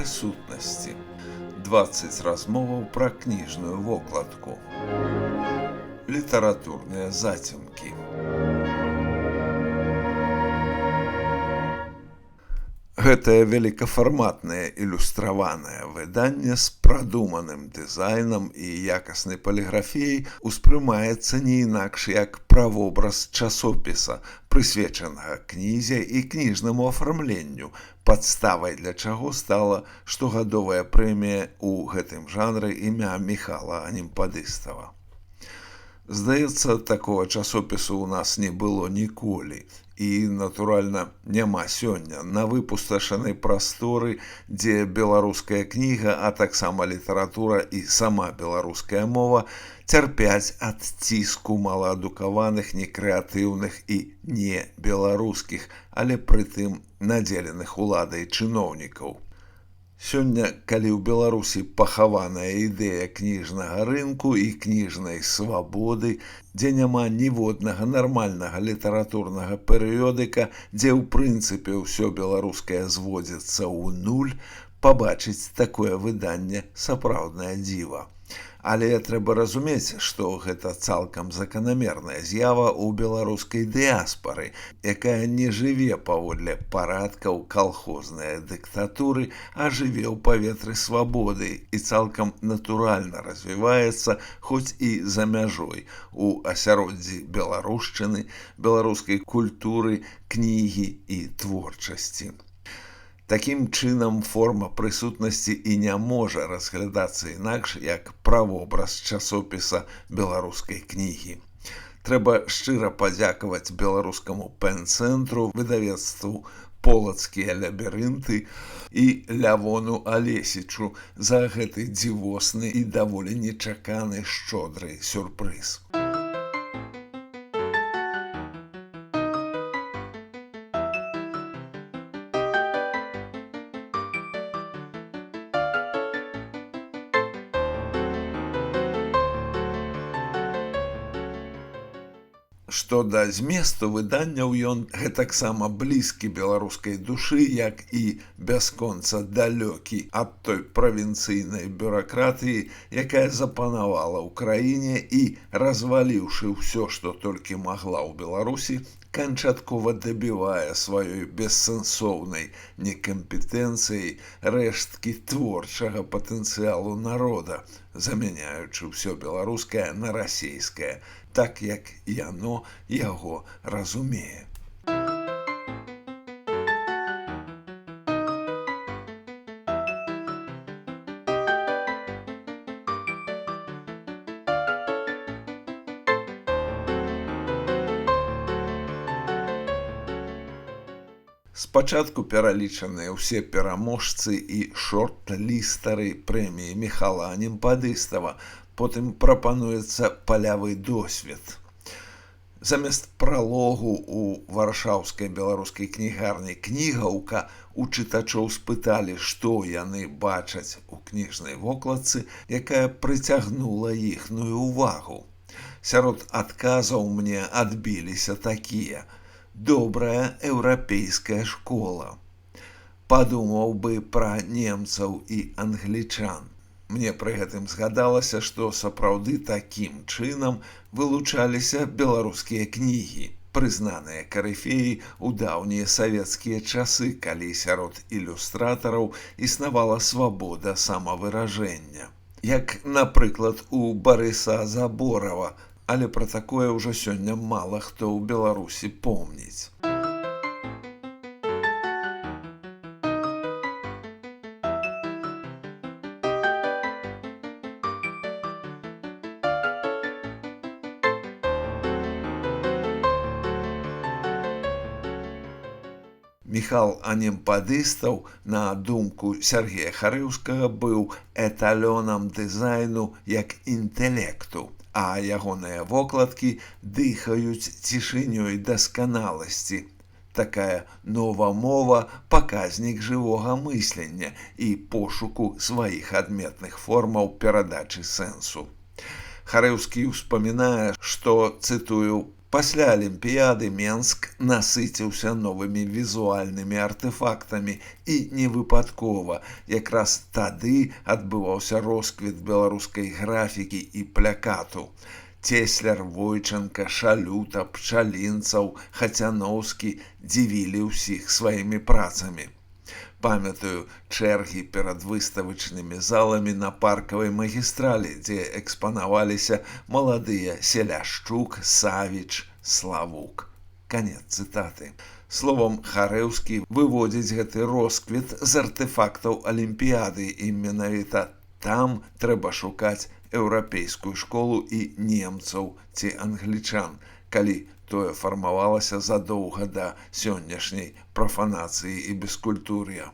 прысутнасці. 20 размоваў пра кніжную вокладку. Літаратурныя зацемкі. Гэтае великафарматнае ілюстраванае выданне з прадуманым дызайнам і якаснай паліграфіяй успрымаецца не інакш як правобраз часопіса, прысвечанага кнізе і кніжнаму афармленню, падставай для чаго стала штогадовая прэмія ў гэтым жанры імя Міхала Анемпадыстава. Здаецца, такога часопісу ў нас не было ніколі. І, натуральна, няма сёння на выпусташанай прасторы, дзе беларуская кніга, а таксама літаратура і сама беларуская мова цярпяць ад ціску малаадукаваных, некрэатыўных і не беларускіх, але прытым надзеленых уладай чыноўнікаў. Сёння, калі ў Беларусі пахаваная ідэя кніжнага рынку і кніжнай свабоды, дзе няма ніводнага нармальнага літаратурнага перыёдыка, дзе ў прынцыпе ўсё беларускае зводзіцца ў нуль, пабачыць такое выданне сапраўднае дзіва. Але трэба разумець, што гэта цалкам заканамерная з'ява ў беларускай дыяспары, якая не жыве паводле парадкаў калхознай дыктатуры, а жыве ў паветры свабоды і цалкам натуральна развіваецца, хоць і за мяжой, у асяроддзі беларушчыны, беларускай культуры, кнігі і творчасці. Такім чынам форма прысутнасці і не можа разглядацца інакш, як правобраз часопіса беларускай кнігі. Трэба шчыра падзякаваць беларускаму пэн-цэнтру, выдавецтву «Полацкія лабірынты» і Лявону Алесічу за гэты дзівосны і даволі нечаканы шчодры сюрпрыз. Што да зместу выданняў, ён гэтаксама блізкі беларускай душы, як і бясконца далёкі ад той правінцыйнай бюракратыі, якая запанавала ў краіне і, разваліўшы ўсё, што толькі магла ў Беларусі, канчаткова дабівае сваёй бессэнсоўнай некампетэнцыяй рэшткі творчага патэнцыялу народа, замяняючы ўсё беларускае на расейскае, так як яно яго разумее. Спачатку пералічаныя ўсе пераможцы і шорт-лістары прэміі Міхала Анемпадыстава, потым прапануецца палявы досвед. Замест пралогу ў варшаўскай беларускай кнігарні «Кнігаўка» у чытачоў спыталі, што яны бачаць у кніжнай вокладцы, якая прыцягнула іхную ўвагу. Сярод адказаў мне адбіліся такія: «Добрая еўрапейская школа». Падумаў бы пра немцаў і англічан. Мне пры гэтым згадалася, што сапраўды такім чынам вылучаліся беларускія кнігі, прызнаныя карыфеі ў даўнія савецкія часы, калі сярод ілюстратараў існавала свабода самавыражэння. Як, напрыклад, у Барыса Заборава, але пра такое ўжо сёння мала хто ў Беларусі помніць. Міхал Анемпадыстаў, на думку Сяргея Харыўскага, быў эталёнам дызайну як інтэлекту, а ягоныя вокладкі дыхаюць цішынёй дасканаласці. Такая новамова – паказнік жывога мыслення і пошуку сваіх адметных формаў перадачы сэнсу. Харыўскі ўспамінае, што, цытую, Пасля Алімпіяды Менск насыціўся новымі візуальнымі артэфактамі і невыпадкова. Якраз тады адбываўся росквіт беларускай графікі і плякату. Цесляр, Войчанка, Шалюта, Пчалінцаў, Хацяноўскі дзівілі ўсіх сваімі працамі. Памятаю чэргі перад выставачнымі заламі на паркавай магістралі, дзе экспанаваліся маладыя Селяшчук, Савіч, Славук. Канец цытаты. Словам, Харэўскі выводзіць гэты росквіт з артэфактаў Алімпіяды, і менавіта там трэба шукаць еўрапейскую школу і немцаў ці англічан, калі тое фармавалася задоўга да сённяшняй прафанацыі і бескультур'я.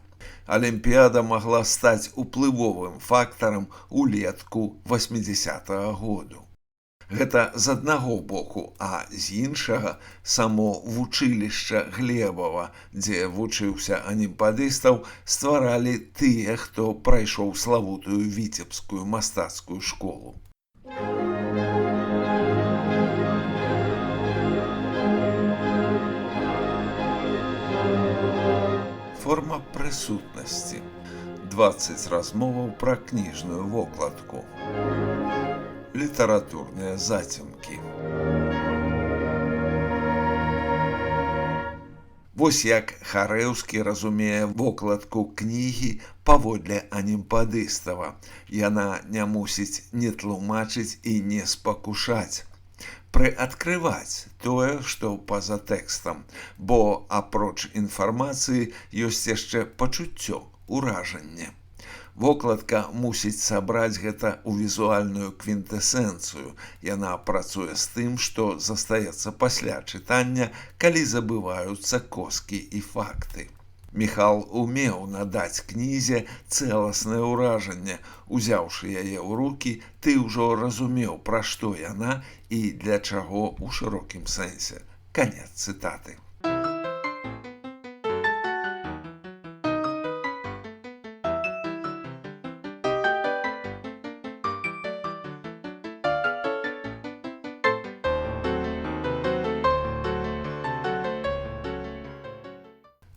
Алімпіяда магла стаць уплывовым фактарам улетку 80-го году. Гэта з аднаго боку, а з іншага само вучылішча Глебава, дзе вучыўся анімпадыстаў, стваралі тыя, хто прайшоў славутую віцебскую мастацкую школу. Форма прысутнасці. 20 размоваў пра кніжную вокладку. Літаратурныя зацемкі. Вось як Харэўскі разумее вокладку кнігі паводле анімпадыстава. Яна не мусіць не тлумачыць і не спакушаць. Прыадкрываць тое, што па-за тэкстам, бо апроч інфармацыі ёсць яшчэ пачуццё, уражанне. Вокладка мусіць сабраць гэта ў візуальную квінтэсэнцыю. Яна працуе з тым, што застаецца пасля чытання, калі забываюцца коскі і факты. Міхал умеў надаць кнізе цэласнае ўражанне. Узяўшы яе ў рукі, ты ўжо разумеў, пра што яна і для чаго ў шырокім сэнсе. Канец цытаты.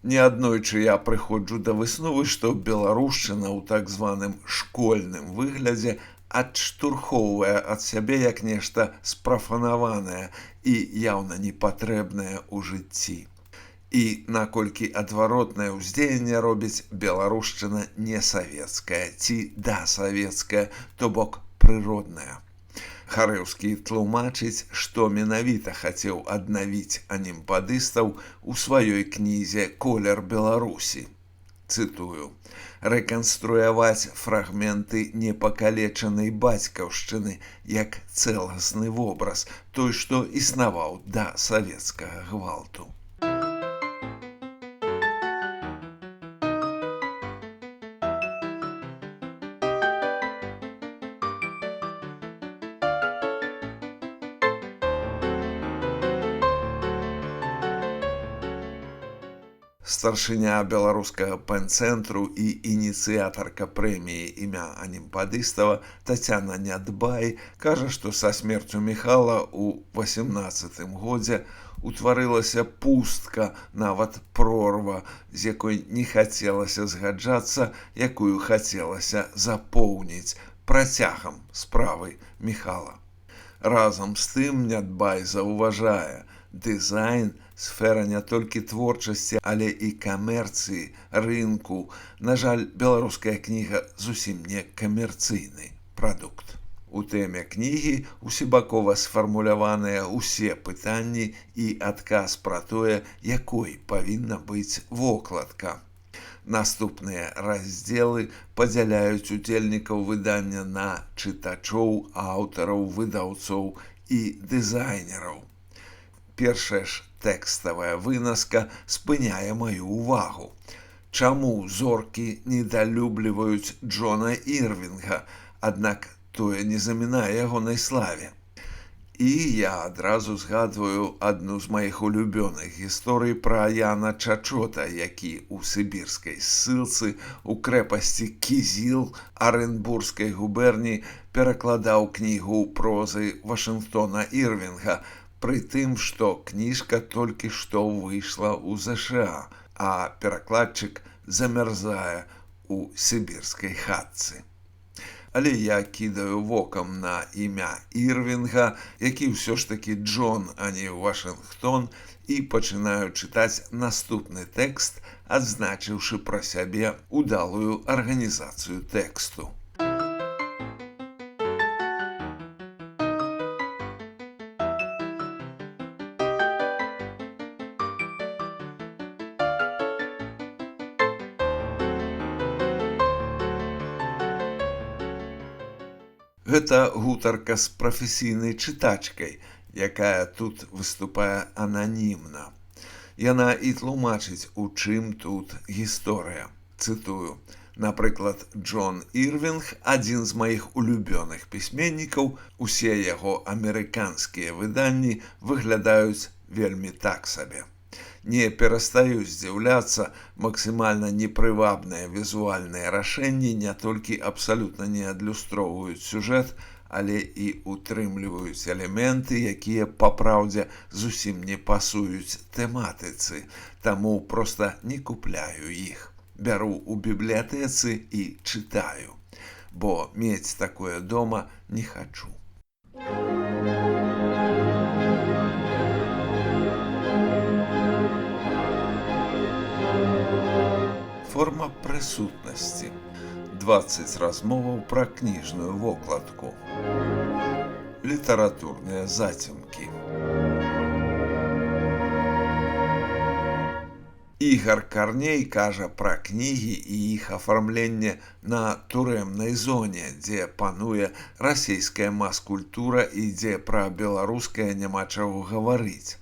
Неаднойчы я прыходжу да высновы, што беларушчына ў так званым школьным выглядзе адштурхоўвае ад сябе як нешта спрафанаванае і яўна непатрэбнае ў жыцці. І наколькі адваротнае ўздзеянне робіць беларушчына несавецкая ці дасавецкая, то бок прыродная. Харэўскі тлумачыць, што менавіта хацеў аднавіць анімпадыстаў у сваёй кнізе «Колер Беларусі». Цытую. «Рэканструяваць фрагменты непакалечанай бацькаўшчыны як цэласны вобраз, той, што існаваў да савецкага гвалту». Старшыня беларускага пэн-цэнтру і ініцыятарка прэміі імя анімпадыстава Тацяна Нядбай кажа, што са смерцю Міхала ў 18-тым годзе утварылася пустка, нават прорва, з якой не хацелася згаджацца, якую хацелася запоўніць працягам справы Міхала. Разам з тым Нядбай заўважае, дызайн – сфера не толькі творчасці, але і камерцыі, рынку. На жаль, беларуская кніга зусім не камерцыйны прадукт. У тэме кнігі усебакова сфармуляваныя ўсе пытанні і адказ пра тое, якой павінна быць вокладка. Наступныя раздзелы падзяляюць удзельнікаў выдання на чытачоў, аўтараў, выдаўцоў і дызайнераў. Першая ж тэкставая вынаска спыняе маю ўвагу. Чаму зоркі недалюбліваюць Джона Ірвінга, аднак тое не замінае ягонай славе. І я адразу згадваю адну з маіх улюбёных гісторый пра Яна Чачота, які ў сібірскай ссылцы ў крэпасці Кізіл Арэнбургскай губерні перакладаў кнігу прозы Вашынгтона Ірвінга Пры тым, што кніжка толькі што выйшла ў ЗША, а перакладчык замярзае у сібірскай хатцы. Але я кідаю вокам на імя Ірвінга, які ўсё ж такі Джон, а не Вашынгтон, і пачынаю чытаць наступны тэкст, адзначыўшы пра сябе удалую арганізацыю тэксту. Гэта гутарка з прафесійнай чытачкай, якая тут выступае ананімна. Яна і тлумачыць, у чым тут гісторыя. Цытую. Напрыклад, Джон Ірвінг – адзін з маіх улюбёных пісьменнікаў, усе яго амерыканскія выданні выглядаюць вельмі так сабе. Не перастаю здзіўляцца, максімальна непрывабныя візуальныя рашэнні не толькі абсалютна не адлюстроўваюць сюжэт, але і утрымліваюць элементы, якія па праўдзе зусім не пасуюць тэматыцы, таму проста не купляю іх. Бяру ў бібліятэцы і чытаю, бо мець такое дома не хачу. Форма прысутнасці. 20 размоваў пра кніжную вокладку. Літаратурныя зацемкі. Ігар Карней кажа пра кнігі і іх афармленне на турэмнай зоне, дзе пануе расійская мас-культура і дзе пра беларускае няма чаго гаварыць.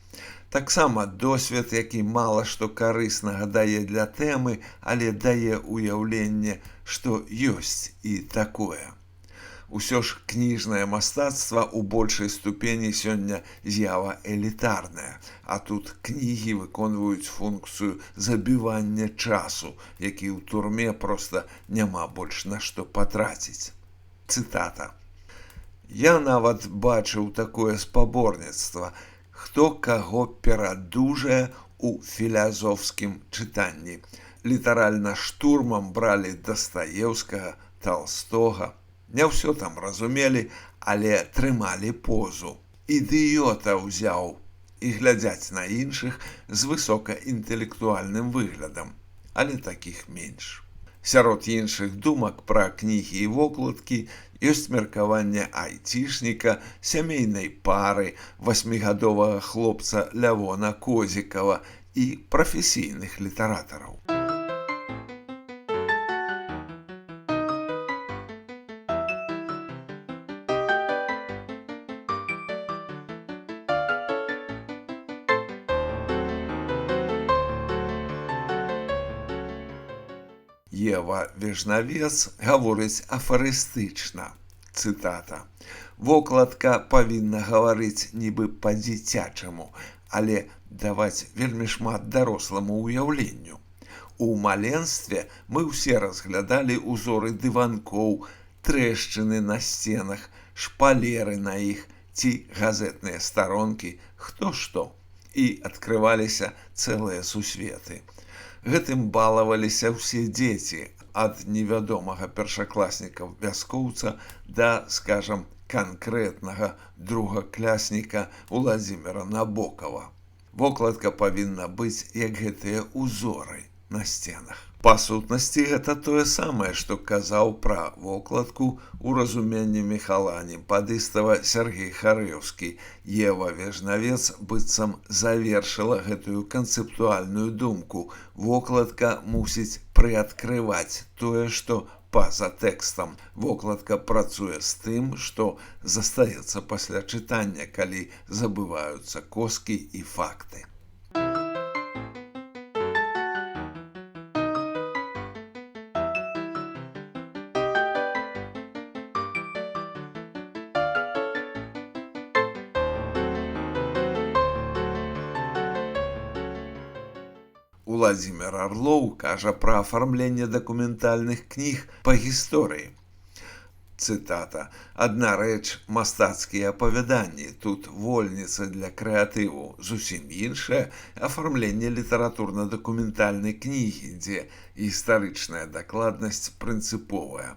Таксама досвед, які мала што карыснага дае для тэмы, але дае ўяўленне, што ёсць і такое. Усё ж кніжнае мастацтва ў большай ступені сёння з'ява элітарная, а тут кнігі выконваюць функцыю забівання часу, які ў турме проста няма больш на што патраціць. Цытата. Я нават бачыў такое спаборніцтва, хто каго перадужае ў філязофскім чытанні. Літаральна штурмам бралі Дастаеўскага, Талстога. Не ўсё там разумелі, але трымалі позу. Ідыёта ўзяў і глядзяць на іншых з высокаінтэлектуальным выглядам, але такіх менш. Сярод іншых думак пра кнігі і вокладкі ёсць меркаванне айцішніка, сямейнай пары, 8гадовага хлопца Лявона Козікава і прафесійных літаратараў. Ева Вежнавец гаворыць афарыстычна. Цытата. Вокладка павінна гаварыць нібы па-дзіцячаму, але даваць вельмі шмат даросламу ўяўленню. У маленстве мы ўсе разглядалі узоры дыванкоў, трэшчыны на сценах, шпалеры на іх ці газетныя старонкі, хто што, і адкрываліся цэлыя сусветы. Гэтым балаваліся ўсе дзеці, ад невядомага першакласніка-вяскоўца да, скажам, канкрэтнага другаклясніка Уладзіміра Набокава. Вокладка павінна быць, як гэтыя узоры на сценах. Па сутнасці, гэта тое самае, што казаў пра вокладку ў разуменні Міхала Немпадыстава Сяргей Харэўскі. Ева Вежнавец быццам завершыла гэтую канцэптуальную думку. Вокладка мусіць прыадкрываць тое, што па-за тэкстам. Вокладка працуе з тым, што застаецца пасля чытання, калі забываюцца коскі і факты. Уладзімір Арлоў кажа пра афармленне дакументальных кніг па гісторыі. Цытата. «Адна рэч мастацкія апавяданні, тут вольніца для крэатыву, зусім іншае афармленне літаратурна-дакументальнай кнігі, дзе гістарычная дакладнасць прынцыповая.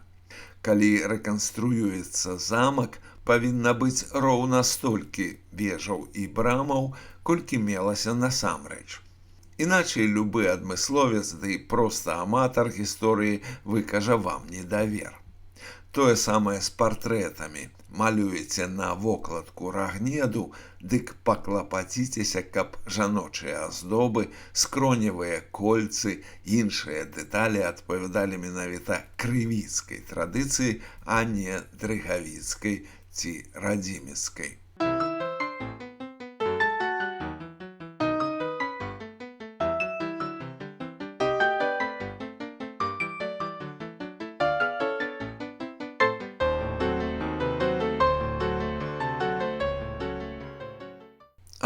Калі рэканструюецца замак, павінна быць роўна столькі вежаў і брамаў, колькі мелася насамрэч. Іначай любы адмысловец, ды проста аматар гісторыі выкажа вам недавер. Тое самае з партрэтамі. Малюеце на вокладку рагнеду, дык паклапаціцеся, каб жаночыя аздобы, скроневыя кольцы, іншыя дэталі адпавядалі менавіта крывіцкай традыцыі, а не дрыгавіцкай ці радзіміцкай.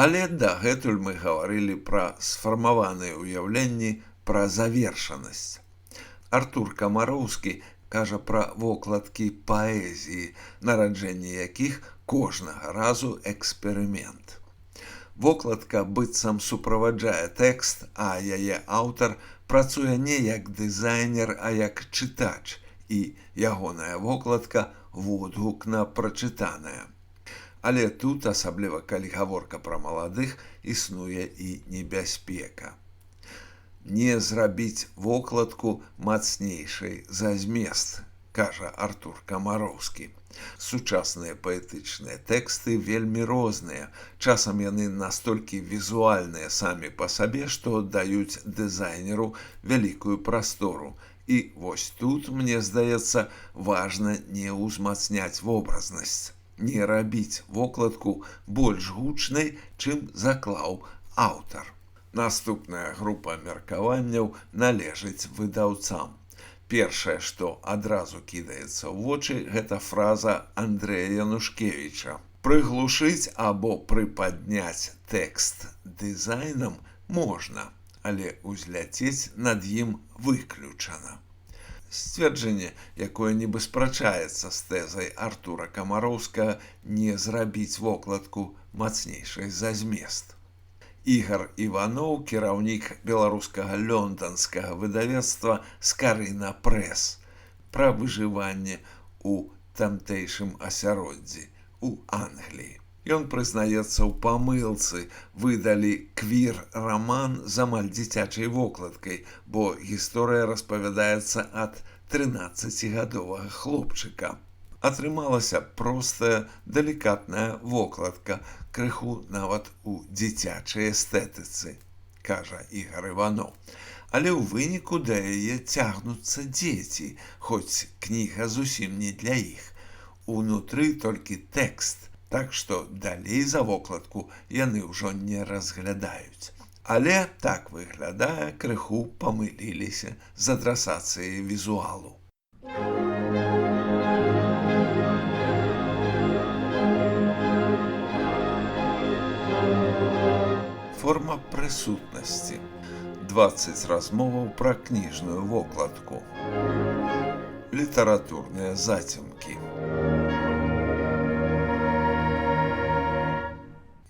Але дагэтуль мы гаварылі пра сфармаваныя ўяўленні пра завершанасць. Артур Камароўскі кажа пра вокладкі паэзіі, нараджэнне якіх кожнага разу эксперымент. Вокладка быццам суправаджае тэкст, а яе аўтар працуе не як дызайнер, а як чытач, і ягоная вокладка водгук на прачытанае. Але тут, асабліва калі гаворка пра маладых, існуе і небяспека. Не зрабіць вокладку мацнейшай за змест, кажа Артур Камароўскі. Сучасныя паэтычныя тэксты вельмі розныя, часам яны настолькі візуальныя самі па сабе, што даюць дызайнеру вялікую прастору. І вось тут, мне здаецца, важна не ўзмацняць вобразнасць. Не рабіць вокладку больш гучнай, чым заклаў аўтар. Наступная група меркаванняў належыць выдаўцам. Першае, што адразу кідаецца ў вочы, гэта фраза Андрэя Янушкевіча. Прыглушыць або прыпадняць тэкст дызайнам можна, але ўзляцець над ім выключана. Сцверджанне, якое нібы спрачаецца з тэзай Артура Камароўскага не зрабіць вокладку мацнейшай за змест. Ігар Іваноў, кіраўнік беларускага лёнданскага выдавецтва «Скарына Прэс», пра выжыванне ў тамтэйшым асяроддзі, у Англіі. Ён прызнаецца ў памылцы, выдалі квір-раман з амаль дзіцячай вокладкай, бо гісторыя распавядаецца ад 13гадовага хлопчыка. Атрымалася простая, далікатная вокладка, крыху нават у дзіцячай эстэтыцы, кажа Ігар Іваноў. Але ў выніку да яе цягнуцца дзеці, хоць кніга зусім не для іх. Унутры толькі тэкст, так што далей за вокладку яны ўжо не разглядаюць. Але так выглядае, крыху памыліліся з адрасацыяй візуалу. Форма прысутнасці. 20 размоваў пра кніжную вокладку. Літаратурныя зацемкі.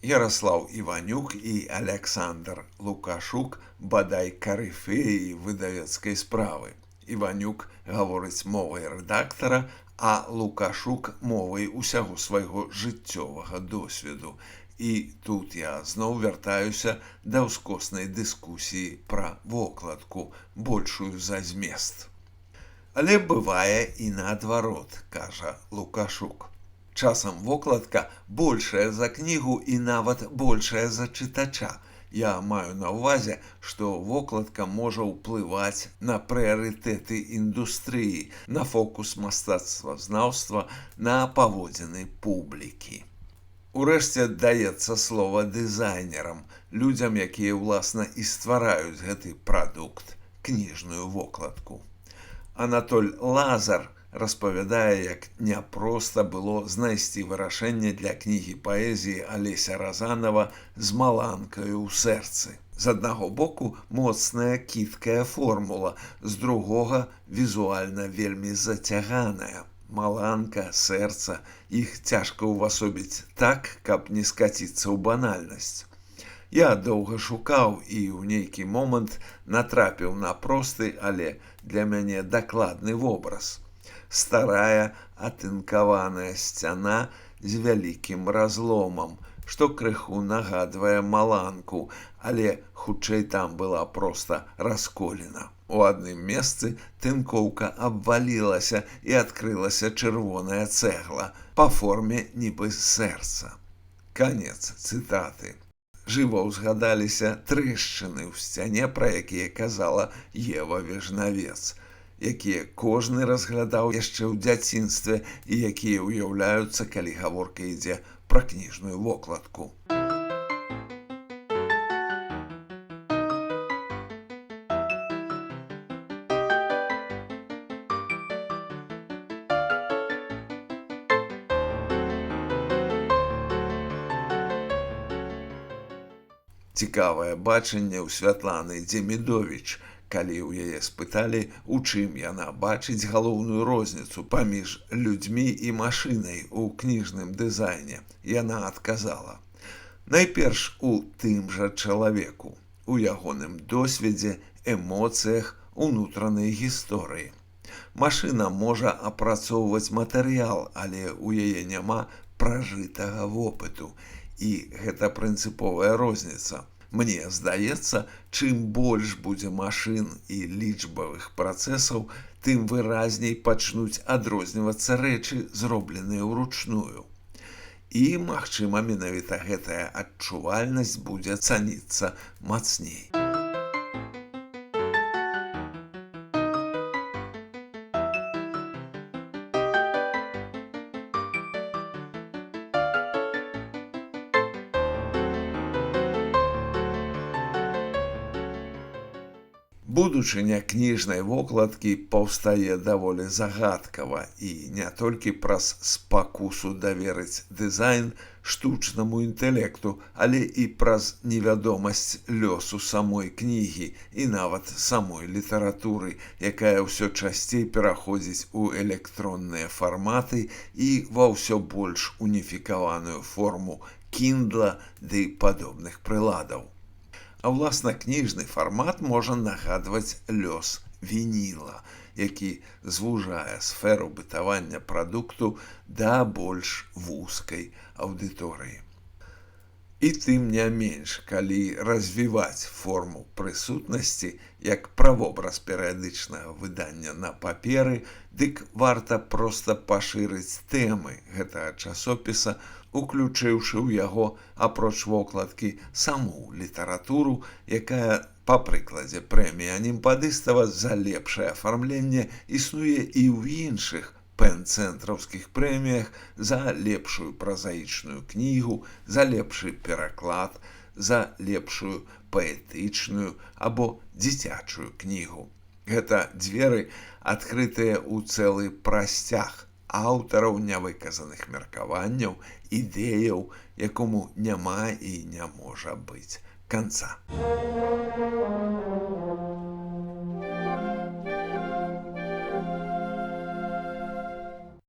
Ярослаў Іванюк і Александр Лукашук бадай карыфеі выдавецкай справы. Іванюк гаворыць мовай рэдактара, а Лукашук мовай усяго свайго жыццёвага досведу. І тут я зноў вяртаюся да ўскоснай дыскусіі пра вокладку, большую за змест. Але бывае і наадварот, кажа Лукашук. Часам вокладка большая за кнігу і нават большая за чытача. Я маю на ўвазе, што вокладка можа ўплываць на прыярытэты індустрыі, на фокус мастацтвазнаўства, на паводзіны публікі. Урэшце даецца слова дызайнерам, людзям, якія ўласна і ствараюць гэты прадукт, кніжную вокладку. Анатоль Лазар распавядае, як няпроста было знайсці вырашэнне для кнігі паэзіі Алеся Разанова з маланкаю ў сэрцы. З аднаго боку моцная кідкая формула, з другога візуальна вельмі зацяганая. маланка, сэрца, іх цяжка ўвасобіць так, каб не скаціцца ў банальнасць. Я доўга шукаў і ў нейкі момант натрапіў на просты, але для мяне дакладны вобраз. Старая атынкаваная сцяна з вялікім разломам, што крыху нагадвае маланку, але хутчэй там была проста расколіна. У адным месцы тынкоўка абвалілася і адкрылася чырвоная цэгла па форме нібы сэрца. Канец цытаты. Жыва ўзгадаліся трэшчыны ў сцяне, пра якія казала Ева Вежнавец, якія кожны разглядаў яшчэ ў дзяцінстве і якія ўяўляюцца, калі гаворка ідзе пра кніжную вокладку. Цікавае бачанне ў Святланы Дземідовіч, калі ў яе спыталі, у чым яна бачыць галоўную розніцу паміж людзьмі і машынай у кніжным дызайне. Яна адказала: найперш у тым жа чалавеку, у ягоным досведзе, эмоцыях, унутранай гісторыі. Машына можа апрацоўваць матэрыял, але ў яе няма пражытага вопыту. І гэта прынцыповая розніца. Мне здаецца, чым больш будзе машын і лічбавых працэсаў, тым выразней пачнуць адрознівацца рэчы, зробленыя ўручную. І, магчыма, менавіта гэтая адчувальнасць будзе цаніцца мацней. Будучыня кніжнай вокладкі паўстае даволі загадкава і не толькі праз спакусу даверыць дызайн штучнаму інтэлекту, але і праз невядомасць лёсу самой кнігі і нават самой літаратуры, якая ўсё часцей пераходзіць у электронныя фарматы і ва ўсё больш уніфікаваную форму Kindle ды падобных прыладаў. А ўласна кніжны фармат можа нагадваць лёс вініла, які звужае сферу бытавання прадукту да больш вузкай аўдыторыі. І тым не менш, калі развіваць форму прысутнасці як правобраз перыядычнага выдання на паперы, дык варта проста пашырыць тэмы гэтага часопіса, уключыўшы ў яго, апроч вокладкі, саму літаратуру, якая, па прыкладзе прэміі Анімпадыстава за лепшае афармленне, існуе і ў іншых пэн-цэнтраўскіх прэміях за лепшую празаічную кнігу, за лепшы пераклад, за лепшую паэтычную або дзіцячую кнігу. Гэта дзверы, адкрытыя ў цэлы прасцяг аўтараў нявыказаных меркаванняў, ідэяў, якому няма і не можа быць канца.